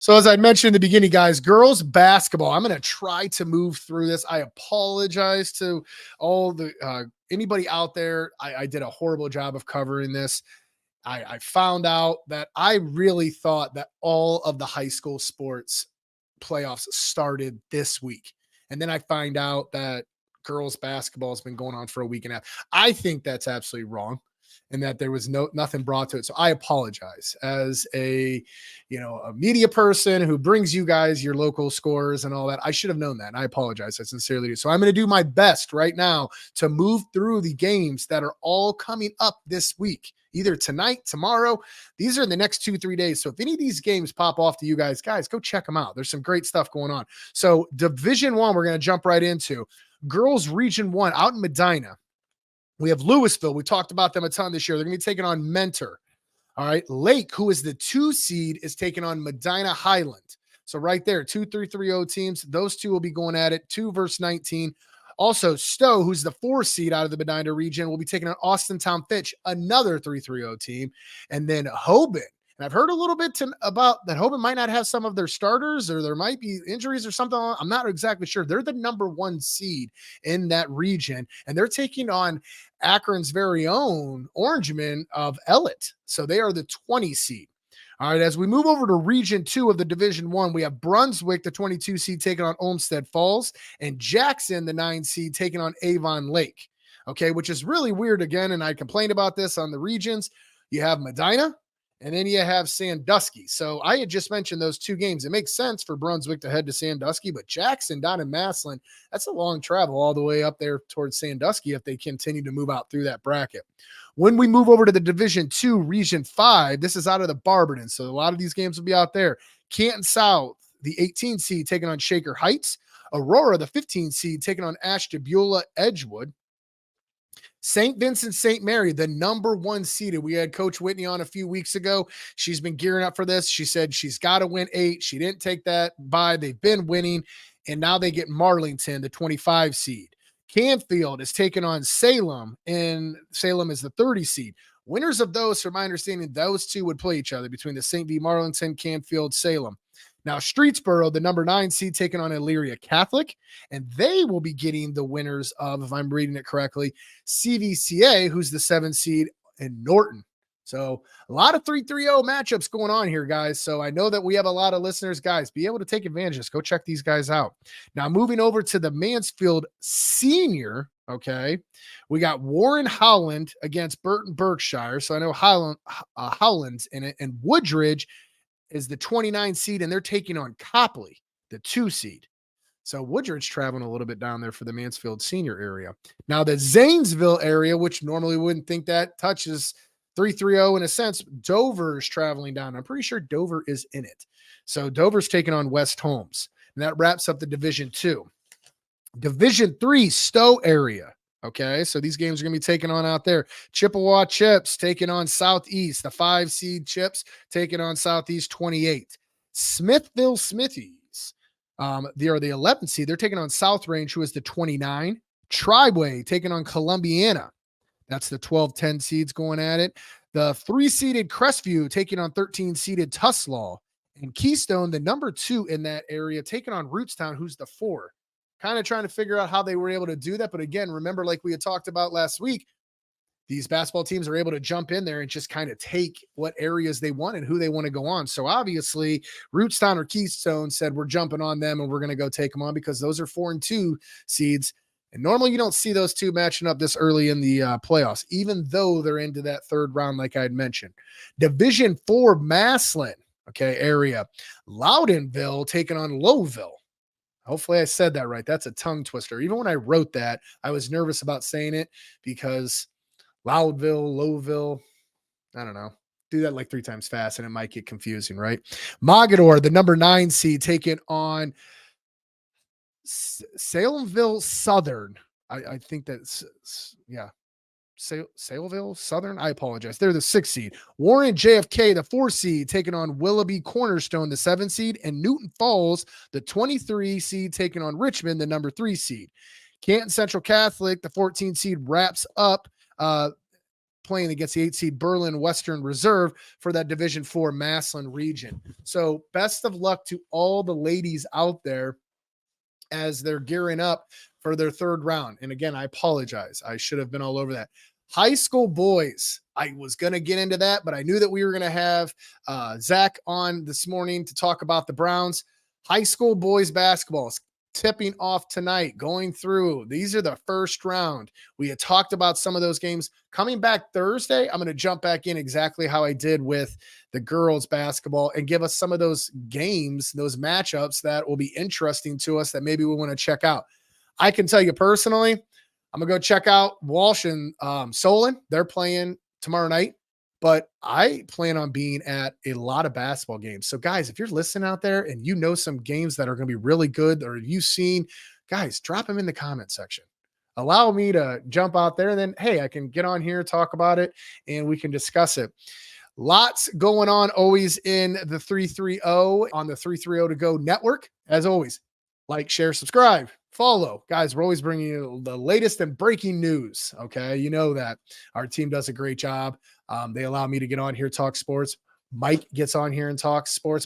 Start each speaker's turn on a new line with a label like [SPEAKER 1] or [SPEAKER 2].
[SPEAKER 1] So as I mentioned in the beginning, guys, girls basketball, I'm going to try to move through this. I apologize to all the anybody out there. I did a horrible job of covering this. I found out that I really thought that all of the high school sports playoffs started this week. And then I find out that girls basketball has been going on for a week and a half. I think that's absolutely wrong and that there was nothing brought to it. So I apologize as a media person who brings you guys your local scores and all that. I should have known that. And I apologize. I sincerely do. So I'm going to do my best right now to move through the games that are all coming up this week, either tonight, tomorrow. These are in the next 2-3 days. So if any of these games pop off to you guys, go check them out. There's some great stuff going on. So Division 1, we're going to jump right into. Girls Region 1 out in Medina. We have Louisville. We talked about them a ton this year. They're going to be taking on Mentor. All right. Lake, who is the 2 seed, is taking on Medina Highland. So right there, 2-3-3-0 teams. Those two will be going at it, 2 versus 19. Also, Stowe, who's the 4 seed out of the Medina region, will be taking on Austintown Fitch, another 3-3-0 team. And then Hoban. And I've heard a little bit about that Hoban might not have some of their starters, or there might be injuries or something. I'm not exactly sure. They're the number 1 seed in that region, and they're taking on Akron's very own Orangemen of Ellet. So they are the 20 seed. All right, as we move over to Region 2 of the Division 1, we have Brunswick, the 22 seed, taking on Olmsted Falls, and Jackson, the 9 seed, taking on Avon Lake. Okay, which is really weird again, and I complained about this on the regions. You have Medina, and then you have Sandusky. So I had just mentioned those 2 games. It makes sense for Brunswick to head to Sandusky, but Jackson down in Massillon, that's a long travel all the way up there towards Sandusky if they continue to move out through that bracket. When we move over to the Division 2, Region 5, this is out of the Barberton. So a lot of these games will be out there. Canton South, the 18 seed, taking on Shaker Heights. Aurora, the 15 seed, taking on Ashtabula Edgewood. St. Vincent St. Mary, the number 1 seeded. We had Coach Whitney on a few weeks ago. She's been gearing up for this. She said she's got to win 8. She didn't take that bye. They've been winning, and now they get Marlington, the 25 seed. Canfield is taking on Salem, and Salem is the 30 seed. Winners of those, from my understanding, those 2 would play each other between the St. V. Marlington, Canfield, Salem. Now, Streetsboro, the number 9 seed, taking on Elyria Catholic, and they will be getting the winners of, if I'm reading it correctly, CVCA, who's the 7 seed, and Norton. So a lot of 3-3-0 matchups going on here, guys. So I know that we have a lot of listeners. Guys, be able to take advantage of this. Go check these guys out. Now, moving over to the Mansfield Senior, okay, we got Warren Howland against Burton Berkshire. So I know Howland's in it, and Woodridge is the 29 seed, and they're taking on Copley, the 2 seed. So Woodridge traveling a little bit down there for the Mansfield Senior area. Now the Zanesville area, which normally wouldn't think that touches 3-3-0 in a sense, Dover's traveling down. I'm pretty sure Dover is in it. So Dover's taking on West Holmes, and that wraps up the Division 2. Division 3, Stowe area. Okay, so these games are going to be taken on out there. Chippewa Chips taking on Southeast. The 5 seed Chips taking on Southeast 28. Smithville Smithies, they are the 11 seed. They're taking on South Range, who is the 29. Tribeway taking on Columbiana. That's the 12-10 seeds going at it. The 3-seeded Crestview taking on 13-seeded Tuslaw. And Keystone, the number 2 in that area, taking on Rootstown, who's the 4. Kind of trying to figure out how they were able to do that. But again, remember, like we had talked about last week, these basketball teams are able to jump in there and just kind of take what areas they want and who they want to go on. So obviously, Rootstown or Keystone said, we're jumping on them and we're going to go take them on, because those are 4 and 2 seeds. And normally you don't see those 2 matching up this early in the playoffs, even though they're into that 3rd round, like I had mentioned. Division 4 Massillon, okay, area. Loudonville taking on Louisville. Hopefully I said that right. That's a tongue twister. Even when I wrote that, I was nervous about saying it because Loudville, Louisville, I don't know. Do that like 3 times fast and it might get confusing, right? Mogador, the number 9 seed, taking on Salemville Southern. I think that's, yeah. Saleville Southern. I apologize. They're the 6 seed. Warren JFK, the 4 seed, taking on Willoughby Cornerstone, the 7 seed, and Newton Falls, the 23 seed, taking on Richmond, the number 3 seed. Canton Central Catholic, the 14 seed, wraps up playing against the 8 seed Berlin Western Reserve for that Division 4 Massillon region. So best of luck to all the ladies out there as they're gearing up for their third round. And again, I apologize. I should have been all over that. High school boys, I was going to get into that, but I knew that we were going to have Zach on this morning to talk about the Browns. High school boys basketball is tipping off tonight, going through. These are the first round. We had talked about some of those games. Coming back Thursday, I'm going to jump back in exactly how I did with the girls basketball and give us some of those games, those matchups that will be interesting to us that maybe we want to check out. I can tell you personally, I'm going to go check out Walsh and Solon. They're playing tomorrow night, but I plan on being at a lot of basketball games. So guys, if you're listening out there and you know some games that are going to be really good or you've seen, guys, drop them in the comment section. Allow me to jump out there and then, hey, I can get on here, talk about it, and we can discuss it. Lots going on always in the 330 on the 330 to go network. As always, like, share, subscribe, follow. Guys, we're always bringing you the latest and breaking news. Okay. You know that our team does a great job. They allow me to get on here, talk sports. Mike gets on here and talks sports.